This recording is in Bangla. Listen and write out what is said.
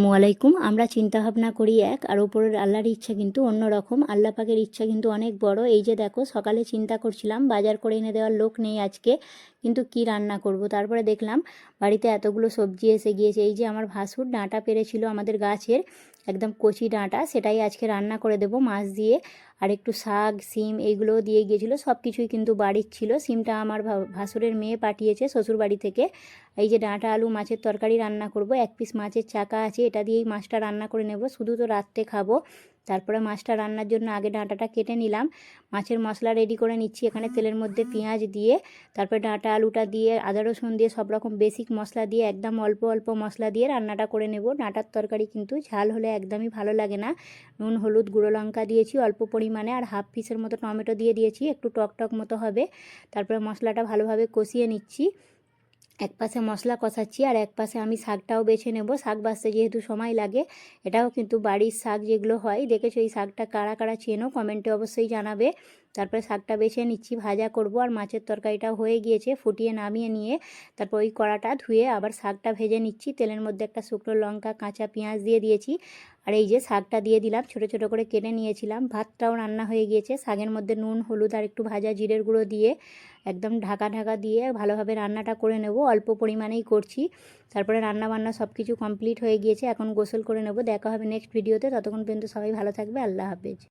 আসসালামু আলাইকুম। আমরা চিন্তা ভাবনা করি এক, আর উপরের আল্লাহর ইচ্ছা কিন্তু অন্য রকম। আল্লাহ পাকের ইচ্ছা কিন্তু অনেক বড়। এই যে দেখো, সকালে চিন্তা করছিলাম বাজার করে এনে দেওয়ার লোক নেই আজকে, কিন্তু কি রান্না করব। তারপরে দেখলাম বাড়িতে এতগুলো সবজি এসে গিয়েছে। এই যে আমার ভাসুর ডাঁটা পেরেছিল আমাদের গাছের, একদম কচি ডাঁটা, সেটাই আজকে রান্না করে দেব মাছ দিয়ে। আর একটু শাক, সিম এইগুলোও দিয়ে গিয়েছিলো, সব কিছুই কিন্তু বাড়ির ছিল। সিমটা আমার ভাসুরের মেয়ে পাঠিয়েছে শ্বশুর বাড়ি থেকে। এই যে ডাঁটা আলু মাছের তরকারি রান্না করব। এক পিস মাছের চাকা আছে, এটা দিয়েই মাছটা রান্না করে নেব, শুধু তো রাত্রে খাবো। তারপরে মাছটা রান্নার জন্য আগে ডাঁটাটা কেটে নিলাম। মাছের মশলা রেডি করে নিচ্ছি এখানে, তেলের মধ্যে পেঁয়াজ দিয়ে, তারপরে ডাঁটা আলুটা দিয়ে, আদা রসুন দিয়ে, সব রকম বেসিক মশলা দিয়ে, একদম অল্প অল্প মশলা দিয়ে রান্নাটা করে নেব। ডাঁটার তরকারি কিন্তু ঝাল হলে একদমই ভালো লাগে না। নুন, হলুদ, গুঁড়ো লঙ্কা দিয়েছি অল্প পরিমাণে, আর হাফ পিসের মতো টমেটো দিয়ে দিয়েছি, একটু টক টক মতো হবে। তারপরে মশলাটা ভালোভাবে কষিয়ে নিচ্ছি। এক পাশে মশলা কষাচ্ছি আর এক পাশে আমি শাকটাও বেছে নেব। শাক বাছতে যেহেতু সময় লাগে, এটাও কিন্তু বাড়ির শাক যেগুলো হয়, দেখেছো এই শাকটা কারা কারা চেনো কমেন্টে অবশ্যই জানাবে। তারপরে শাকটা বেছে নিচ্ছি, ভাজা করব। আর মাছের তরকারিটা হয়ে গিয়েছে, ফুটিয়ে নামিয়ে নিয়ে তারপর ওই কড়াটা ধুয়ে আবার শাকটা ভেজে নিচ্ছি। তেলের মধ্যে একটা শুকনো লঙ্কা, কাঁচা পেঁয়াজ দিয়ে দিয়েছি। আর এই যে শাকটা দিয়ে দিলাম, ছোট ছোট করে কেটে নিয়েছিলাম। ভাতটাও রান্না হয়ে গিয়েছে। শাকের মধ্যে নুন, হলুদ আর একটু ভাজা জিরের গুঁড়ো দিয়ে একদম ঢাকা ঢাকা দিয়ে ভালোভাবে রান্নাটা করে নেব। অল্প পরিমাণেই করছি। তারপরে রান্না বান্না সব কিছু কমপ্লিট হয়ে গিয়েছে, এখন গোসল করে নেব। দেখা হবে নেক্সট ভিডিওতে, ততক্ষণ পর্যন্ত সবাই ভালো থাকবে। আল্লাহ হাফেজ।